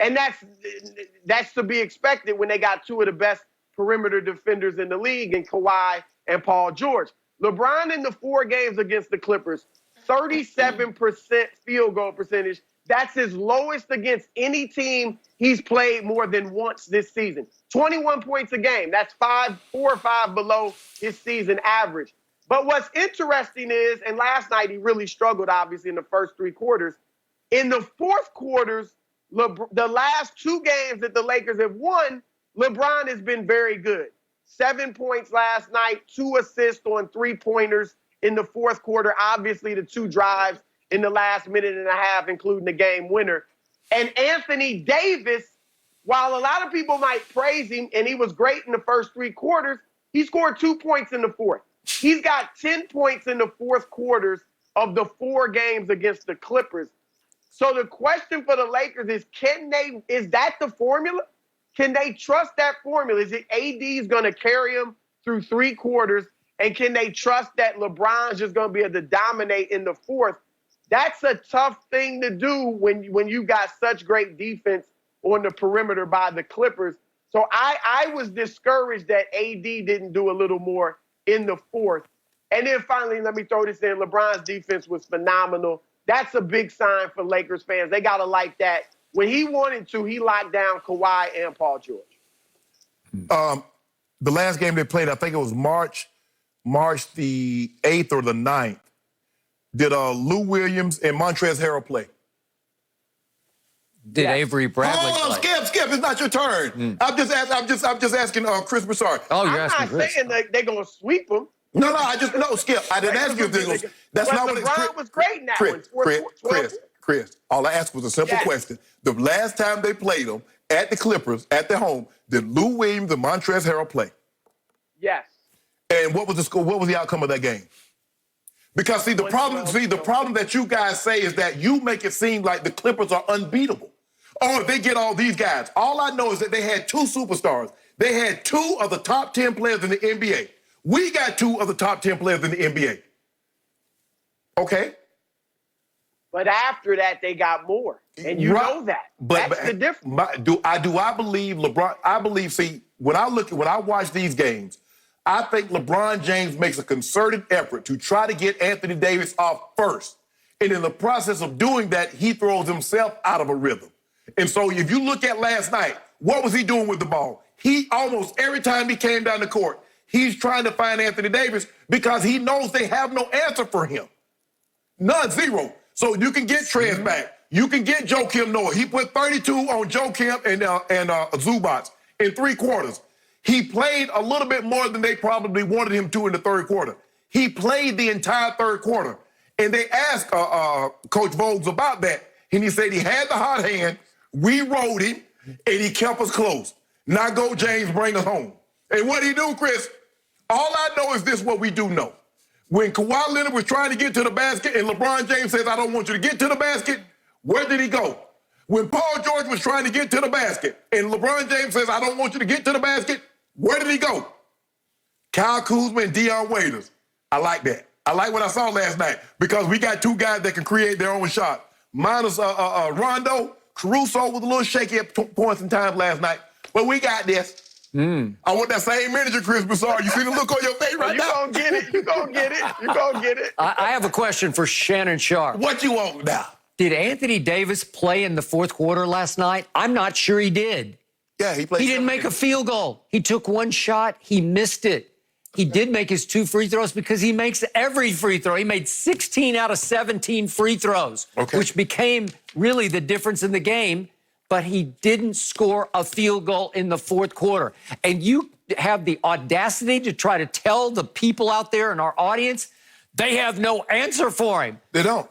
And that's to be expected when they got two of the best perimeter defenders in the league in Kawhi and Paul George. LeBron in the 4 games against the Clippers, 37% field goal percentage. That's his lowest against any team he's played more than once this season. 21 points a game. That's 4 or 5 below his season average. But what's interesting is, and last night he really struggled, obviously, in the first 3 quarters. In the fourth quarters, the last 2 games that the Lakers have won, LeBron has been very good. 7 points last night, 2 assists on 3-pointers in the fourth quarter. Obviously, the 2 drives in the last minute and a half, including the game winner. And Anthony Davis, while a lot of people might praise him, and he was great in the first 3 quarters, he scored 2 points in the fourth. He's got 10 points in the fourth quarters of the 4 games against the Clippers. So the question for the Lakers is, is that the formula? Can they trust that formula? Is it AD's going to carry them through 3 quarters? And can they trust that LeBron's just going to be able to dominate in the fourth? That's a tough thing to do when you got such great defense on the perimeter by the Clippers. So I was discouraged that AD didn't do a little more in the fourth. And then finally, let me throw this in. LeBron's defense was phenomenal. That's a big sign for Lakers fans. They got to like that. When he wanted to, he locked down Kawhi and Paul George. The last game they played, I think it was March the 8th or the 9th. Did Lou Williams and Montrezl Harrell play? Did Avery Bradley play? Skip, it's not your turn. I'm just asking Chris Broussard. Oh, you're asking I'm not Chris. saying that they're going to sweep him. No, Skip. I didn't ask you if they go. That's not what LeBron was great in that one. Chris, all I asked was a simple question. The last time they played them at the Clippers, at their home, did Lou Williams and Montrezl Harrell play? Yes. And what was the score? What was the outcome of that game? Because the problem that you guys say is that you make it seem like the Clippers are unbeatable. Or they get all these guys. All I know is that they had 2 superstars. They had 2 of the top 10 players in the NBA. We got 2 of the top 10 players in the NBA. Okay? But after that, they got more. And you know that. That's the difference. Do I believe LeBron? I believe, when I watch these games, I think LeBron James makes a concerted effort to try to get Anthony Davis off first. And in the process of doing that, he throws himself out of a rhythm. And so if you look at last night, what was he doing with the ball? He almost every time he came down the court, he's trying to find Anthony Davis because he knows they have no answer for him. None, 0. So you can get Trez back. You can get Joakim Noah. He put 32 on Joakim and Zubac in 3 quarters. He played a little bit more than they probably wanted him to in the 3rd quarter. He played the entire 3rd quarter. And they asked Coach Vogels about that. And he said he had the hot hand, we rode him, and he kept us close. Now go, James, bring us home. And what did he do, Chris? All I know is this, what we do know. When Kawhi Leonard was trying to get to the basket and LeBron James says, I don't want you to get to the basket, where did he go? When Paul George was trying to get to the basket and LeBron James says, I don't want you to get to the basket, where did he go? Kyle Kuzma and Dion Waiters. I like that. I like what I saw last night because we got 2 guys that can create their own shot. Minus Rondo, Caruso was a little shaky at points in time last night, but we got this. I want that same manager, Chris Broussard. You see the look on your face right now? You gonna get it. You gonna get it. You gonna get it. I have a question for Shannon Sharpe. What you want now? Did Anthony Davis play in the 4th quarter last night? I'm not sure he did. Yeah, he played. He didn't make a field goal. He took 1 shot. He missed it. He did make his 2 free throws because he makes every free throw. He made 16 out of 17 free throws, which became really the difference in the game. But he didn't score a field goal in the 4th quarter. And you have the audacity to try to tell the people out there in our audience they have no answer for him. They don't.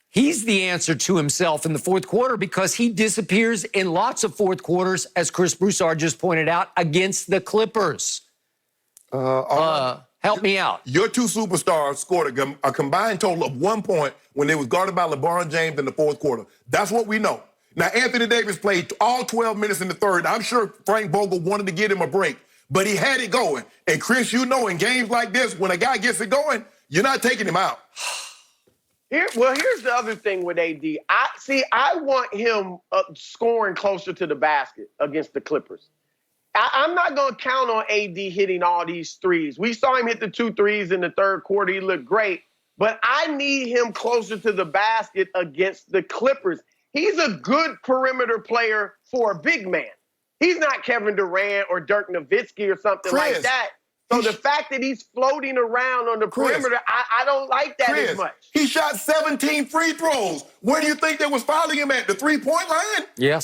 He's the answer to himself in the 4th quarter because he disappears in lots of 4th quarters, as Chris Broussard just pointed out, against the Clippers. Help me out. Your 2 superstars scored a combined total of 1 point when they was guarded by LeBron James in the 4th quarter. That's what we know. Now, Anthony Davis played all 12 minutes in the 3rd. I'm sure Frank Vogel wanted to get him a break, but he had it going. And, Chris, you know, in games like this, when a guy gets it going, you're not taking him out. Here's the other thing with AD. I want him scoring closer to the basket against the Clippers. I'm not going to count on AD hitting all these threes. We saw him hit the 2 threes in the third quarter. He looked great. But I need him closer to the basket against the Clippers. He's a good perimeter player for a big man. He's not Kevin Durant or Dirk Nowitzki or something like that. So the fact that he's floating around on the perimeter, I don't like that as much. He shot 17 free throws. Where do you think they was fouling him at? The 3-point line? Yes.